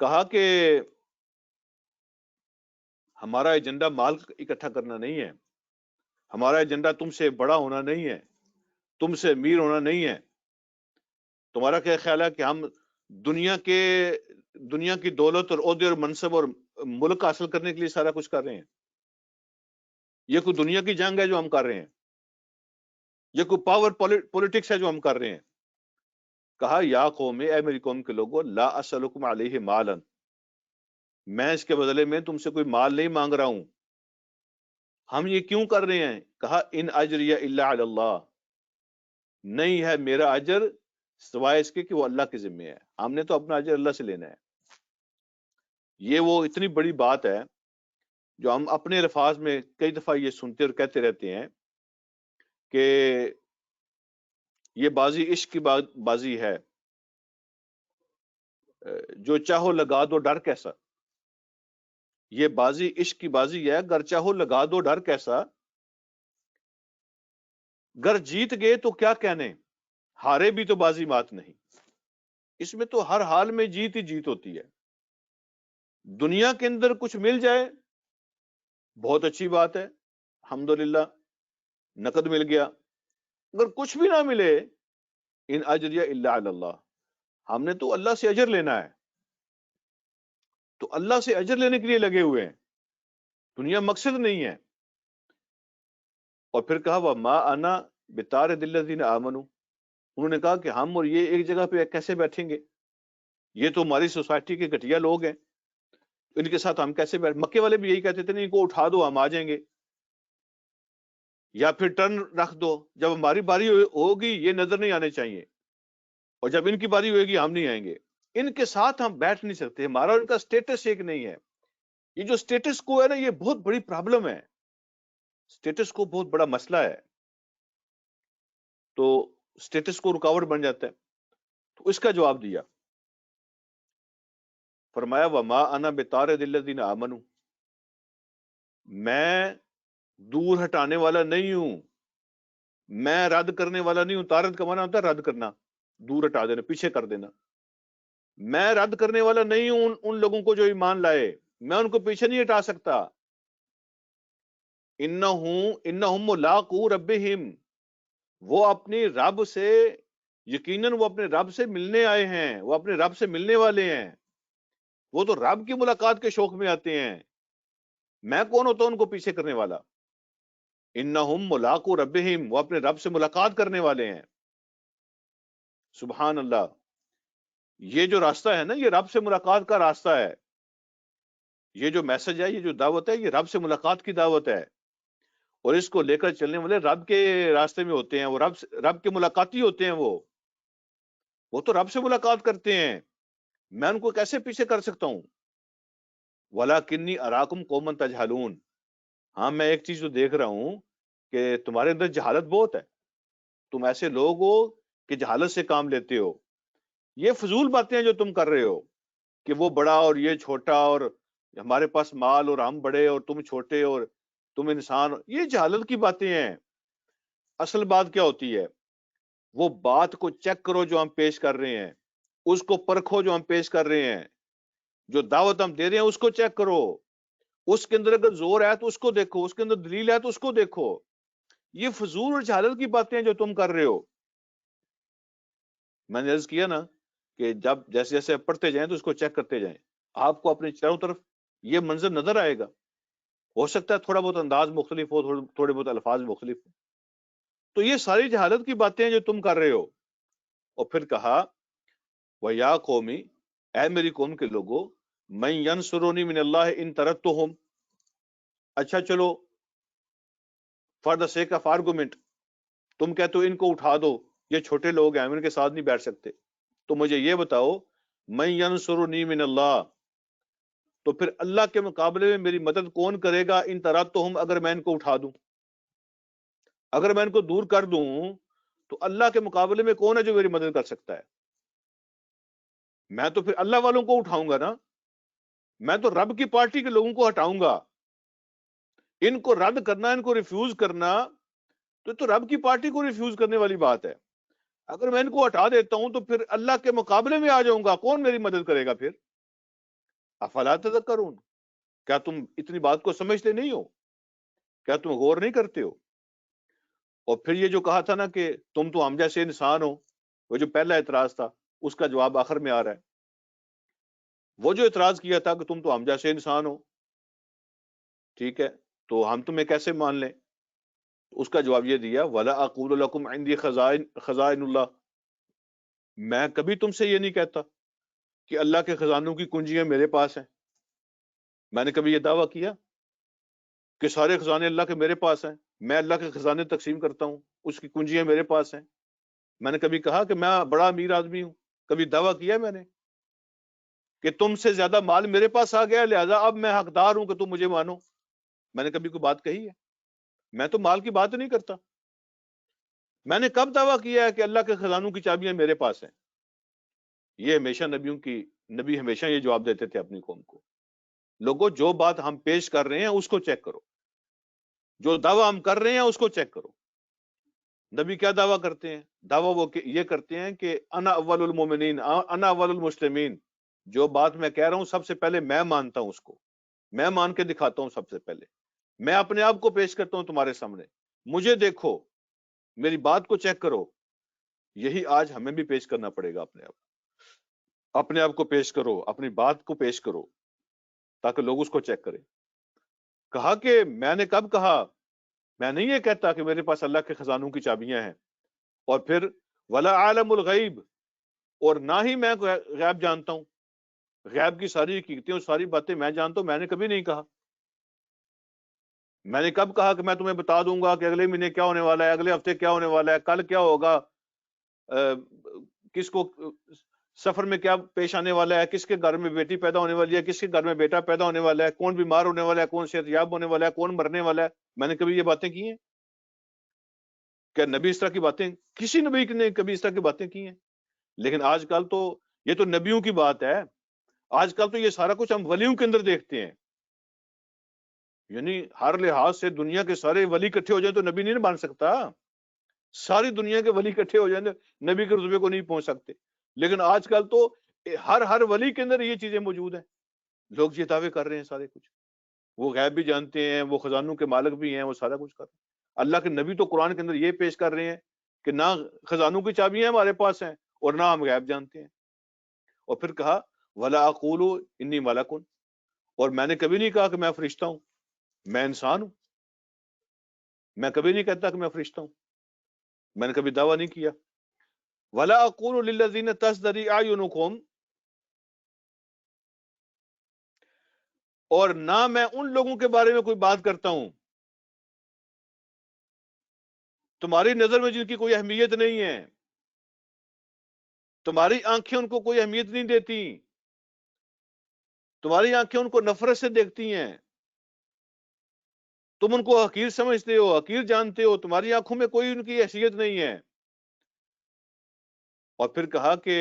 کہا کہ ہمارا ایجنڈا مال اکٹھا کرنا نہیں ہے، ہمارا ایجنڈا تم سے بڑا ہونا نہیں ہے، تم سے امیر ہونا نہیں ہے۔ تمہارا کیا خیال ہے کہ ہم دنیا کی دولت اور عہدے اور منصب اور ملک حاصل کرنے کے لیے سارا کچھ کر رہے ہیں؟ یہ کوئی دنیا کی جنگ ہے جو ہم کر رہے ہیں؟ یہ کوئی پاور پولیٹکس ہے جو ہم کر رہے ہیں؟ کہا یا قوم، اے میری قوم کے لوگوں، لا اسألکم علیہ مالا، میں اس کے بدلے میں تم سے کوئی مال نہیں مانگ رہا ہوں۔ ہم یہ کیوں کر رہے ہیں؟ کہا ان اجریہ الا علی اللہ، نہیں ہے میرا اجر سوائے اس کے کہ وہ اللہ کے ذمہ ہے، ہم نے تو اپنا اجر اللہ سے لینا ہے۔ یہ وہ اتنی بڑی بات ہے جو ہم اپنے الفاظ میں کئی دفعہ یہ سنتے اور کہتے رہتے ہیں کہ یہ بازی عشق کی بازی ہے، جو چاہو لگا دو ڈر کیسا. یہ بازی عشق کی بازی ہے، گر چاہو لگا دو ڈر کیسا. گر جیت گئے تو کیا کہنے، ہارے بھی تو بازی مات نہیں. اس میں تو ہر حال میں جیت ہی جیت ہوتی ہے. دنیا کے اندر کچھ مل جائے بہت اچھی بات ہے، الحمدللہ نقد مل گیا. اگر کچھ بھی نہ ملے، ان اجریہ الا علی اللہ، ہم نے تو اللہ سے اجر لینا ہے، تو اللہ سے اجر لینے کے لیے لگے ہوئے ہیں، دنیا مقصد نہیں ہے. اور پھر کہا وما انا بطارد الذین آمنوا، انہوں نے کہا کہ ہم اور یہ ایک جگہ پہ کیسے بیٹھیں گے، یہ تو ہماری سوسائٹی کے گھٹیا لوگ ہیں، ان کے ساتھ ہم کیسے بیٹھ. مکے والے بھی یہی کہتے تھے، ان کو اٹھا دو ہم آ جائیں گے، یا پھر ٹرن رکھ دو، جب ہماری باری ہوگی یہ نظر نہیں آنے چاہیے، اور جب ان کی باری ہوئے گی ہم نہیں آئیں گے. ان کے ساتھ ہم بیٹھ نہیں سکتے، ہمارا اور ان کا سٹیٹس ایک نہیں ہے. یہ جو سٹیٹس کو ہے نا، یہ بہت بڑی پرابلم ہے، سٹیٹس کو بہت بڑا مسئلہ ہے، تو سٹیٹس کو رکاوٹ بن جاتا ہے. تو اس کا جواب دیا، فرمایا وما انا بطارد الذین آمنوا، میں دور ہٹانے والا نہیں ہوں، میں رد کرنے والا نہیں ہوں. طارد کا معنی ہوتا ہے رد کرنا، دور ہٹا دینا، پیچھے کر دینا. میں رد کرنے والا نہیں ہوں ان لوگوں کو جو ایمان لائے، میں ان کو پیچھے نہیں ہٹا سکتا. انہم ملاقو ربہم، وہ اپنی رب سے، یقیناً وہ اپنے رب سے ملنے آئے ہیں، وہ اپنے رب سے ملنے والے ہیں. وہ تو رب کی ملاقات کے شوق میں آتے ہیں، میں کون ہوتا ہوں ان کو پیچھے کرنے والا. انہم ملاقو ربہم، وہ اپنے رب سے ملاقات کرنے والے ہیں. سبحان اللہ. یہ جو راستہ ہے نا، یہ رب سے ملاقات کا راستہ ہے. یہ جو میسج ہے، یہ جو دعوت ہے، یہ رب سے ملاقات کی دعوت ہے، اور اس کو لے کر چلنے والے رب کے راستے میں ہوتے ہیں، وہ رب کے ملاقاتی ہوتے ہیں. وہ تو رب سے ملاقات کرتے ہیں، میں ان کو کیسے پیچھے کر سکتا ہوں. وَلَٰكِنِّي أَرَاكُمْ قَوْمًا تَجْهَلُونَ، ہاں میں ایک چیز تو دیکھ رہا ہوں کہ تمہارے اندر جہالت بہت ہے، تم ایسے لوگ ہو کہ جہالت سے کام لیتے ہو. یہ فضول باتیں ہیں جو تم کر رہے ہو کہ وہ بڑا اور یہ چھوٹا، اور ہمارے پاس مال اور ہم بڑے اور تم چھوٹے اور تم انسان، یہ جہالت کی باتیں ہیں. اصل بات کیا ہوتی ہے، وہ بات کو چیک کرو جو ہم پیش کر رہے ہیں، اس کو پرکھو جو ہم پیش کر رہے ہیں، جو دعوت ہم دے رہے ہیں اس کو چیک کرو، اس کے اندر اگر زور ہے تو اس کو دیکھو، اس کے اندر دلیل ہے تو اس کو دیکھو. یہ فضول اور جہالت کی باتیں ہیں جو تم کر رہے ہو. میں نے عرض کیا نا کہ جب جیسے جیسے آپ پڑھتے جائیں تو اس کو چیک کرتے جائیں، آپ کو اپنے چاروں طرف یہ منظر نظر آئے گا. ہو سکتا ہے تھوڑا بہت انداز مختلف ہو، تھوڑے بہت الفاظ مختلف ہو. تو یہ ساری جہالت کی باتیں ہیں جو تم کر رہے ہو. اور پھر کہا وَيَا قَوْمِ، اے میری قوم کے لوگوں، مَن يَنصُرُنِي مِنَ اللَّهِ إِن تَرَكْتُهُمْ. اچھا چلو، for the sake of argument تم کہتے ہو ان کو اٹھا دو، یہ چھوٹے لوگ ہیں، ہم ان کے ساتھ نہیں بیٹھ سکتے، تو مجھے یہ بتاؤ مَن يَنصُرُنِي مِنَ اللَّهِ، تو پھر اللہ کے مقابلے میں میری مدد کون کرے گا ان ترکتہم، اگر میں ان کو اٹھا دوں، اگر میں ان کو دور کر دوں تو اللہ کے مقابلے میں کون ہے جو میری مدد کر سکتا ہے. میں تو پھر اللہ والوں کو اٹھاؤں گا نا، میں تو رب کی پارٹی کے لوگوں کو ہٹاؤں گا. ان کو رد کرنا، ان کو ریفیوز کرنا، تو رب کی پارٹی کو ریفیوز کرنے والی بات ہے. اگر میں ان کو ہٹا دیتا ہوں تو پھر اللہ کے مقابلے میں آ جاؤں گا، کون میری مدد کرے گا پھر. افلا تذکرون، کیا تم اتنی بات کو سمجھتے نہیں ہو، کیا تم غور نہیں کرتے ہو. اور پھر یہ جو کہا تھا نا کہ تم تو ہم جیسے انسان ہو، وہ جو پہلا اعتراض تھا اس کا جواب آخر میں آ رہا ہے. وہ جو اعتراض کیا تھا کہ تم تو ہم جیسے انسان ہو، ٹھیک ہے تو ہم تمہیں کیسے مان لیں، اس کا جواب یہ دیا وَلَا أَقُولُ لَكُمْ عِنْدِي خَزَائِنُ اللَّهِ، میں کبھی تم سے یہ نہیں کہتا کہ اللہ کے خزانوں کی کنجیاں میرے پاس ہیں. میں نے کبھی یہ دعویٰ کیا کہ سارے خزانے اللہ کے میرے پاس ہیں، میں اللہ کے خزانے تقسیم کرتا ہوں، اس کی کنجیاں میرے پاس ہیں. میں نے کبھی کہا کہ میں بڑا امیر آدمی ہوں، کبھی دعویٰ کیا میں نے کہ تم سے زیادہ مال میرے پاس آ گیا لہذا اب میں حقدار ہوں کہ تم مجھے مانو. میں نے کبھی کوئی بات کہی ہے؟ میں تو مال کی بات نہیں کرتا. میں نے کب دعویٰ کیا ہے کہ اللہ کے خزانوں کی چابیاں میرے پاس ہیں؟ یہ ہمیشہ نبی ہمیشہ یہ جواب دیتے تھے اپنی قوم کو، لوگوں جو بات ہم پیش کر رہے ہیں اس کو چیک کرو، جو دعویٰ ہم کر رہے ہیں اس کو چیک کرو. نبی کیا دعویٰ کرتے ہیں؟ دعویٰ وہ یہ کرتے ہیں کہ انا اول المومنین، انا اول المسلمین. جو بات میں کہہ رہا ہوں سب سے پہلے میں مانتا ہوں، اس کو میں مان کے دکھاتا ہوں. سب سے پہلے میں اپنے آپ کو پیش کرتا ہوں تمہارے سامنے، مجھے دیکھو، میری بات کو چیک کرو. یہی آج ہمیں بھی پیش کرنا پڑے گا. اپنے آپ کو پیش کرو، اپنی بات کو پیش کرو تاکہ لوگ اس کو چیک کریں. کہا کہ میں نے کب کہا؟ میں نہیں یہ کہتا کہ میرے پاس اللہ کے خزانوں کی چابیاں ہیں. اور پھر ولا عالم الغیب، اور نہ ہی میں غیب جانتا ہوں، غیب کی ساری حقیقتیں اور ساری باتیں میں جانتا ہوں. میں نے کبھی نہیں کہا. میں نے کب کہا کہ میں تمہیں بتا دوں گا کہ اگلے مہینے کیا ہونے والا ہے، اگلے ہفتے کیا ہونے والا ہے، کل کیا ہوگا، کس کو سفر میں کیا پیش آنے والا ہے، کس کے گھر میں بیٹی پیدا ہونے والی ہے، کس کے گھر میں بیٹا پیدا ہونے والا ہے، کون بیمار ہونے والا ہے، کون صحت یاب ہونے والا ہے، کون مرنے والا ہے. میں نے کبھی یہ باتیں کی ہیں؟ کیا نبی اس طرح کی باتیں، کسی نبی نے کبھی اس طرح کی باتیں کی ہیں؟ لیکن آج کل تو یہ تو نبیوں کی بات ہے. آج کل تو یہ سارا کچھ ہم ولیوں کے اندر دیکھتے ہیں. یعنی ہر لحاظ سے دنیا کے سارے ولی اکٹھے ہو جائیں تو نبی نہیں بن سکتا. ساری دنیا کے ولی اکٹھے ہو جائیں تو نبی کے رتبے کو نہیں پہنچ سکتے. لیکن آج کل تو ہر ولی کے اندر یہ چیزیں موجود ہیں. لوگ یہ دعوے کر رہے ہیں سارے کچھ، وہ غیب بھی جانتے ہیں، وہ خزانوں کے مالک بھی ہیں، وہ سارا کچھ کر رہے ہیں. اللہ کے نبی تو قرآن کے اندر یہ پیش کر رہے ہیں کہ نہ خزانوں کی چابیاں ہمارے پاس ہیں اور نہ ہم غیب جانتے ہیں. اور پھر کہا ولا اقول انی ملک، اور میں نے کبھی نہیں کہا کہ میں فرشتہ ہوں، میں انسان ہوں. میں کبھی نہیں کہتا کہ میں فرشتہ ہوں، میں نے کبھی دعویٰ نہیں کیا. ولا اقول للذین تزدری اعینکم، اور نہ میں ان لوگوں کے بارے میں کوئی بات کرتا ہوں تمہاری نظر میں جن کی کوئی اہمیت نہیں ہے، تمہاری آنکھیں ان کو کوئی اہمیت نہیں دیتی، تمہاری آنکھیں ان کو نفرت سے دیکھتی ہیں، تم ان کو حقیر سمجھتے ہو، حقیر جانتے ہو، تمہاری آنکھوں میں کوئی ان کی حیثیت نہیں ہے. اور پھر کہا کہ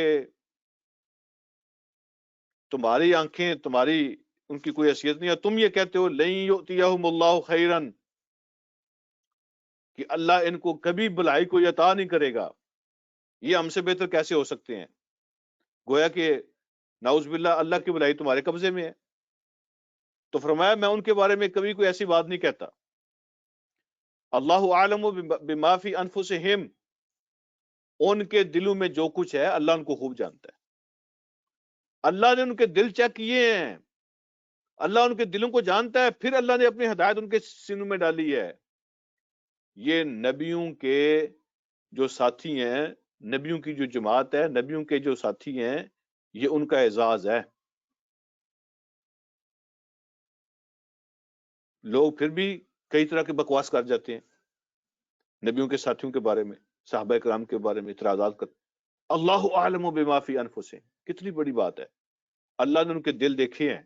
تمہاری آنکھیں، تمہاری ان کی کوئی حیثیت نہیں ہے. تم یہ کہتے ہو لن یؤتیہم اللہ خیرن، کہ اللہ ان کو کبھی بھلائی کو عطا نہیں کرے گا. یہ ہم سے بہتر کیسے ہو سکتے ہیں؟ گویا کہ نعوذ باللہ اللہ کی بھلائی تمہارے قبضے میں ہے. تو فرمایا میں ان کے بارے میں کبھی کوئی ایسی بات نہیں کہتا. اللہ عالم بما فی انفسہم، ان کے دلوں میں جو کچھ ہے اللہ ان کو خوب جانتا ہے. اللہ نے ان کے دل چیک کیے ہیں، اللہ ان کے دلوں کو جانتا ہے، پھر اللہ نے اپنی ہدایت ان کے سینوں میں ڈالی ہے. یہ نبیوں کے جو ساتھی ہیں، نبیوں کی جو جماعت ہے، نبیوں کے جو ساتھی ہیں، یہ ان کا اعزاز ہے. لوگ پھر بھی کئی طرح کے بکواس کر جاتے ہیں نبیوں کے ساتھیوں کے بارے میں، صحابہ کرام کے بارے میں اعتراضات کرتے. اللہ اعلم بما فی انفسہم، کتنی بڑی بات ہے. اللہ نے ان کے دل دیکھے ہیں،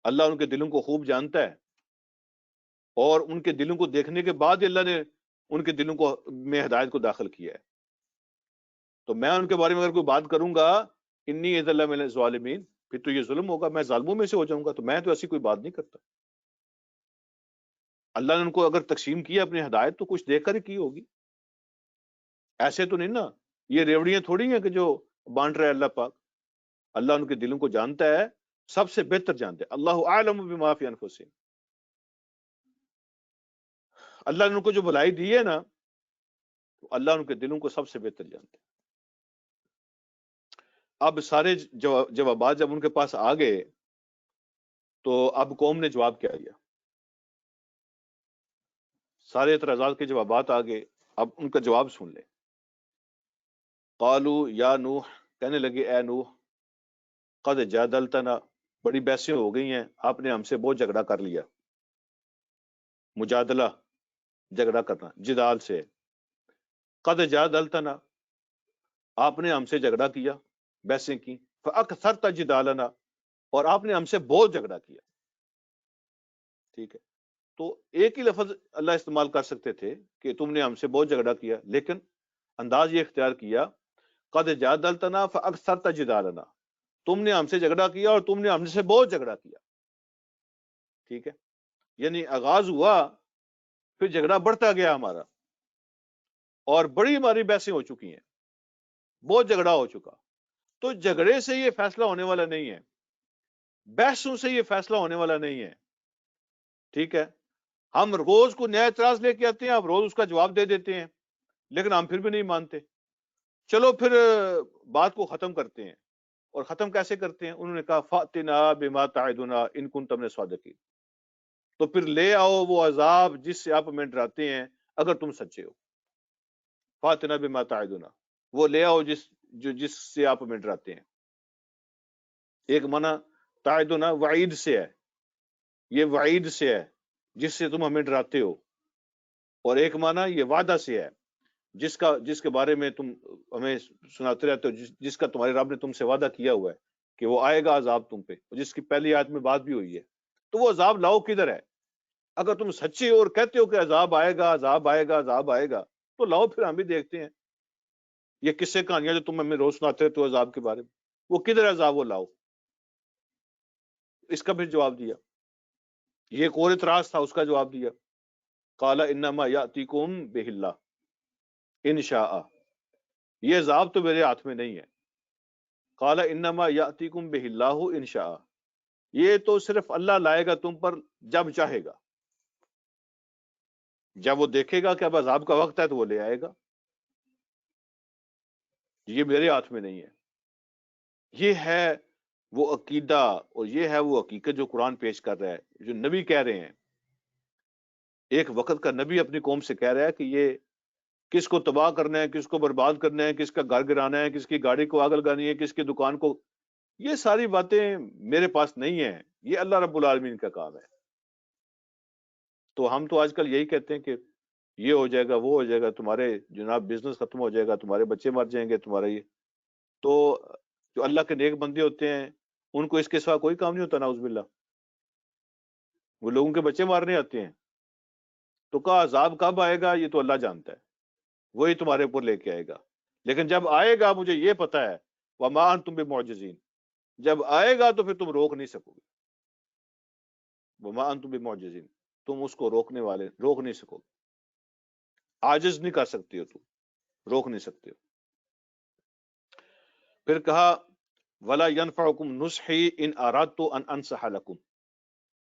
اللہ ان کے دلوں کو خوب جانتا ہے، اور ان کے دلوں کو دیکھنے کے بعد اللہ نے ان کے دلوں کو میں ہدایت کو داخل کیا ہے. تو میں ان کے بارے میں اگر کوئی بات کروں گا انی اذا من الظالمین، پھر تو یہ ظلم ہوگا، میں ظالموں میں سے ہو جاؤں گا. تو میں تو ایسی کوئی بات نہیں کرتا. اللہ نے ان کو اگر تقسیم کیا اپنی ہدایت تو کچھ دیکھ کر ہی کی ہوگی. ایسے تو نہیں نا، یہ ریوڑیاں تھوڑی ہیں کہ جو بانٹ رہے اللہ پاک. اللہ ان کے دلوں کو جانتا ہے، سب سے بہتر جانتا ہے. اللہ اعلم بما فی انفسہم. اللہ نے ان کو جو بھلائی دی ہے نا، اللہ ان کے دلوں کو سب سے بہتر جانتا ہے. اب سارے جوابات جب ان کے پاس آ گئے تو اب قوم نے جواب کیا دیا. سارے اعتراضات کے جوابات آ گئے، اب ان کا جواب سن لیں. قالو یا نوح، کہنے لگے اے نوح، قد جادلتنا، بڑی بحثیں ہو گئی ہیں، آپ نے ہم سے بہت جھگڑا کر لیا. مجادلہ، جھگڑا کرنا، جدال سے. قد جادلتنا، آپ نے ہم سے جھگڑا کیا، بحثیں کی. فاکثرت جدالنا، اور آپ نے ہم سے بہت جھگڑا کیا. ٹھیک ہے، تو ایک ہی لفظ اللہ استعمال کر سکتے تھے کہ تم نے ہم سے بہت جھگڑا کیا، لیکن انداز یہ اختیار کیا قد جادلتنا فاکثرت جدالنا، تم نے ہم سے جھگڑا کیا اور تم نے ہم سے بہت جھگڑا کیا. ٹھیک ہے، یعنی آغاز ہوا، پھر جھگڑا بڑھتا گیا ہمارا، اور بڑی ہماری بحثیں ہو چکی ہیں، بہت جھگڑا ہو چکا. تو جھگڑے سے یہ فیصلہ ہونے والا نہیں ہے، بحثوں سے یہ فیصلہ ہونے والا نہیں ہے. ٹھیک ہے، ہم روز کو نیا اعتراض لے کے آتے ہیں، ہم روز اس کا جواب دے دیتے ہیں، لیکن ہم پھر بھی نہیں مانتے. چلو پھر بات کو ختم کرتے ہیں. اور ختم کیسے کرتے ہیں؟ انہوں نے کہا فاتنا بما تعدنا ان کنتم من الصادقین، تو پھر لے آؤ وہ عذاب جس سے آپ ہمیں ڈراتے ہیں اگر تم سچے ہو. فاتنا بما تعدنا، وہ لے آؤ جس سے آپ ہمیں ڈراتے ہیں. ایک معنی تعدنا وعید سے ہے، یہ وعید سے ہے جس سے تم ہمیں ڈراتے ہو، اور ایک معنی یہ وعدہ سے ہے جس کے بارے میں تم ہمیں سناتے رہتے ہو، جس کا تمہارے رب نے تم سے وعدہ کیا ہوا ہے کہ وہ آئے گا عذاب تم پہ، جس کی پہلی آیت میں بات بھی ہوئی ہے. تو وہ عذاب لاؤ کدھر ہے؟ اگر تم سچے ہو اور کہتے ہو کہ عذاب آئے گا عذاب آئے گا عذاب آئے گا، تو لاؤ پھر ہم بھی دیکھتے ہیں. یہ قصے کہانیاں جو تم ہمیں روز سناتے رہتے ہو عذاب کے بارے میں، وہ کدھر ہے عذاب، وہ لاؤ. اس کا بھی جواب دیا. یہ ایک اور اعتراض تھا، اس کا جواب دیا قال انما یاتیکم بہ اللہ ان شاء، یہ عذاب تو میرے ہاتھ میں نہیں ہے. قال انما یاتیکم بہ اللہ ان شاء، یہ تو صرف اللہ لائے گا تم پر جب چاہے گا، جب وہ دیکھے گا کہ اب عذاب کا وقت ہے تو وہ لے آئے گا. یہ میرے ہاتھ میں نہیں ہے. یہ ہے وہ عقیدہ اور یہ ہے وہ حقیقت جو قرآن پیش کر رہا ہے، جو نبی کہہ رہے ہیں. ایک وقت کا نبی اپنی قوم سے کہہ رہا ہے کہ یہ کس کو تباہ کرنا ہے، کس کو برباد کرنا ہے، کس کا گھر گرانا ہے، کس کی گاڑی کو آگ لگانی ہے، کس کی دکان کو، یہ ساری باتیں میرے پاس نہیں ہیں، یہ اللہ رب العالمین کا کام ہے. تو ہم تو آج کل یہی کہتے ہیں کہ یہ ہو جائے گا وہ ہو جائے گا، تمہارے جناب بزنس ختم ہو جائے گا، تمہارے بچے مر جائیں گے، تمہارا یہ. تو جو اللہ کے نیک بندے ہوتے ہیں ان کو اس کے سوا کوئی کام نہیں ہوتا، نعوذ باللہ. وہ لوگوں کے بچے مارنے آتے ہیں. تو کہا عذاب کب آئے گا یہ تو اللہ جانتا ہے، وہی تمہارے اوپر لے کے آئے گا، لیکن جب آئے گا مجھے یہ پتا ہے وما انتم بمعجزین، جب آئے گا تو پھر تم روک نہیں سکو گے. وما انتم بمعجزین، تم اس کو روک نہیں سکو گے، عاجز نہیں کر سکتے ہو، تم روک نہیں سکتے ہو. پھر کہا ولا ينفعكم نصحي ان اردت ان انصح لكم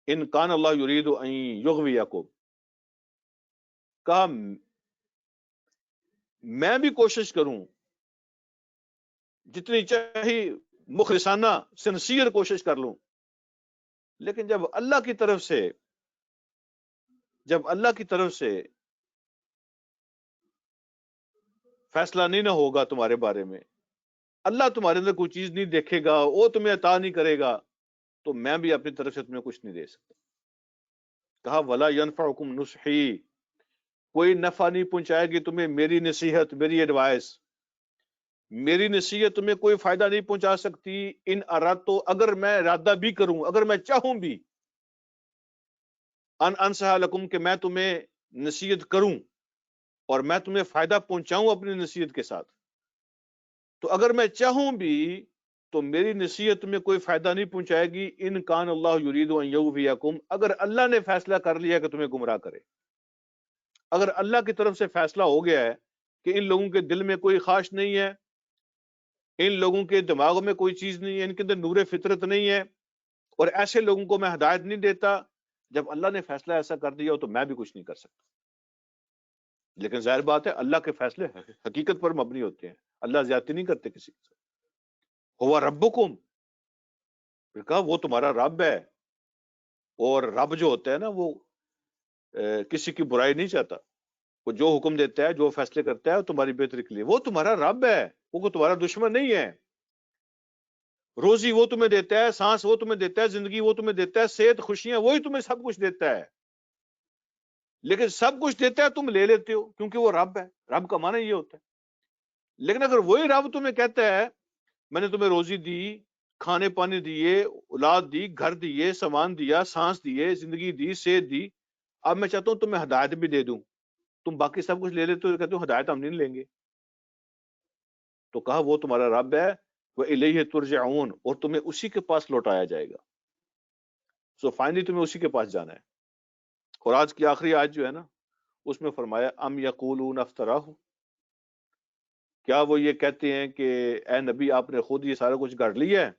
ان كان الله يريد ان يغويكم. کہا میں بھی کوشش کروں جتنی چاہیے، مخلصانہ سنسیئر کوشش کر لوں، لیکن جب اللہ کی طرف سے فیصلہ نہیں نہ ہوگا تمہارے بارے میں، اللہ تمہارے اندر کوئی چیز نہیں دیکھے گا، وہ تمہیں عطا نہیں کرے گا، تو میں بھی اپنی طرف سے تمہیں کچھ نہیں دے سکتا. کہا ولا ينفعكم نصحي، کوئی نفع نہیں پہنچائے گی تمہیں میری نصیحت، میری ایڈوائس، میری نصیحت تمہیں کوئی فائدہ نہیں پہنچا سکتی. ان اراد تو اگر میں ارادہ بھی کروں، اگر میں چاہوں بھی، ان انصح لکم کہ میں تمہیں نصیحت کروں اور میں تمہیں فائدہ پہنچاؤں اپنی نصیحت کے ساتھ، تو اگر میں چاہوں بھی تو میری نصیحت تمہیں کوئی فائدہ نہیں پہنچائے گی. ان کان اللہ یرید ان یغویکم، اگر اللہ نے فیصلہ کر لیا کہ تمہیں گمراہ کرے، اگر اللہ کی طرف سے فیصلہ ہو گیا ہے کہ ان لوگوں کے دل میں کوئی خواہش نہیں ہے، ان لوگوں کے دماغوں میں کوئی چیز نہیں ہے، ان کے اندر نور فطرت نہیں ہے، اور ایسے لوگوں کو میں ہدایت نہیں دیتا، جب اللہ نے فیصلہ ایسا کر دیا ہو تو میں بھی کچھ نہیں کر سکتا. لیکن ظاہر بات ہے اللہ کے فیصلے حقیقت پر مبنی ہوتے ہیں، اللہ زیادتی نہیں کرتے کسی کے ساتھ. ہوا ربکم، پھر کہا وہ تمہارا رب ہے، اور رب جو ہوتا ہے نا وہ کسی کی برائی نہیں چاہتا، وہ جو حکم دیتا ہے، جو فیصلے کرتا ہے تمہاری بہتری کے لیے، وہ تمہارا رب ہے، وہ تمہارا دشمن نہیں ہے. روزی وہ تمہیں دیتا ہے، سانس وہ تمہیں دیتا ہے، زندگی وہ تمہیں دیتا ہے، صحت خوشیاں وہی تمہیں سب کچھ دیتا ہے. لیکن سب کچھ دیتا ہے تم لے لیتے ہو کیونکہ وہ رب ہے. رب کا معنی یہ ہوتا ہے. لیکن اگر وہی رب تمہیں کہتا ہے میں نے تمہیں روزی دی، کھانے پانے دیے، اولاد دی، گھر دیے، سامان دیا، سانس دیے، زندگی دی، صحت دی. اب میں چاہتا ہوں تمہیں ہدایت بھی دے دوں. تم باقی سب کچھ لے لیتے ہو، کہتے ہو ہدایت ہم نہیں لیں گے. تو کہا وہ تمہارا رب ہے، وہ الیہ ترجعون، اور تمہیں اسی کے پاس لوٹایا جائے گا. سو فائنلی تمہیں اسی کے پاس جانا ہے. اور آج کی آخری آیت جو ہے نا، اس میں فرمایا ام یقولون افتراہ، کیا وہ یہ کہتے ہیں کہ اے نبی آپ نے خود یہ سارا کچھ گھڑ لیا ہے؟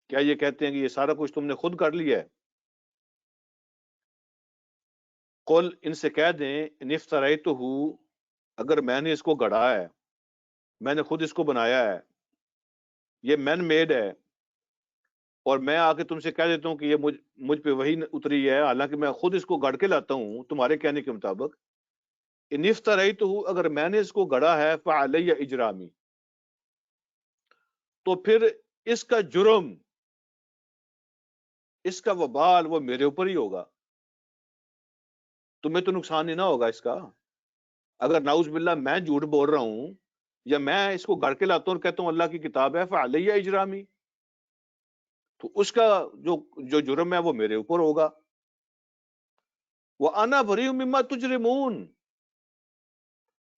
کیا یہ کہتے ہیں کہ یہ سارا کچھ تم نے خود کر لیا ہے؟ قل، ان سے کہہ دیں، ان افتریتہ، اگر میں نے اس کو گڑھا ہے، میں نے خود اس کو بنایا ہے، یہ مین میڈ ہے، اور میں آ کے تم سے کہہ دیتا ہوں کہ یہ مجھ پہ وہی اتری ہے، حالانکہ میں خود اس کو گڑھ کے لاتا ہوں تمہارے کہنے کے مطابق. ان افتریتہ، اگر میں نے اس کو گڑھا ہے، فعلی اجرامی، تو پھر اس کا جرم، اس کا وبال وہ میرے اوپر ہی ہوگا. تمہیں تو نقصان ہی نہ ہوگا اس کا. اگر نعوذ باللہ میں جھوٹ بول رہا ہوں یا میں اس کو گھڑ کے لاتا ہوں اور کہتا ہوں اللہ کی کتاب ہے، فعلی اجرامی، تو اس کا جو جرم ہے وہ میرے اوپر ہوگا. وَأَنَا بَرِيءٌ مِّمَّا تُجْرِمُونَ،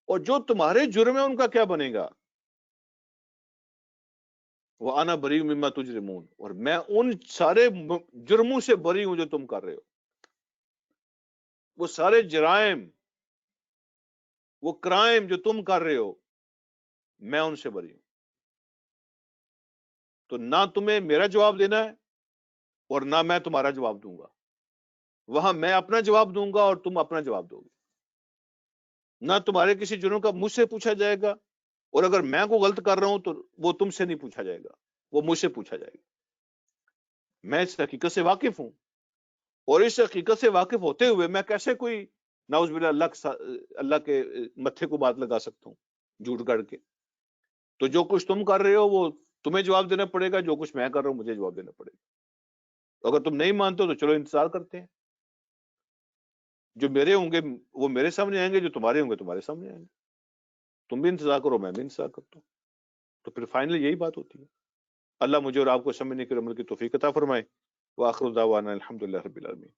اور جو تمہارے جرم ہے ان کا کیا بنے گا. وَأَنَا بَرِيءٌ مِّمَّا تُجْرِمُونَ، اور میں ان سارے جرموں سے بری ہوں جو تم کر رہے ہو. وہ سارے جرائم، وہ کرائم جو تم کر رہے ہو، میں ان سے بری ہوں. تو نہ تمہیں میرا جواب دینا ہے اور نہ میں تمہارا جواب دوں گا. وہاں میں اپنا جواب دوں گا اور تم اپنا جواب دو گے. نہ تمہارے کسی جرم کا مجھ سے پوچھا جائے گا، اور اگر میں کو غلط کر رہا ہوں تو وہ تم سے نہیں پوچھا جائے گا، وہ مجھ سے پوچھا جائے گا. میں اس حقیقت سے واقف ہوں، اور اس حقیقت سے واقف ہوتے ہوئے میں کیسے کوئی نعوذ باللہ اللہ کے متھے کو بات لگا سکتا ہوں جھوٹ گڑھ کے. تو جو کچھ تم کر رہے ہو وہ تمہیں جواب دینا پڑے گا، جو کچھ میں کر رہا ہوں مجھے جواب دینا پڑے گا. اگر تم نہیں مانتے ہو تو چلو انتظار کرتے ہیں. جو میرے ہوں گے وہ میرے سامنے آئیں گے، جو تمہارے ہوں گے تمہارے سامنے آئیں گے. تم بھی انتظار کرو، میں بھی انتظار کرتا ہوں. تو پھر فائنلی یہی بات ہوتی ہے. اللہ مجھے اور آپ کو سمجھنے کے عمل کی توفیق عطا فرمائے. وآخر دعوانا الحمدللہ رب العالمین.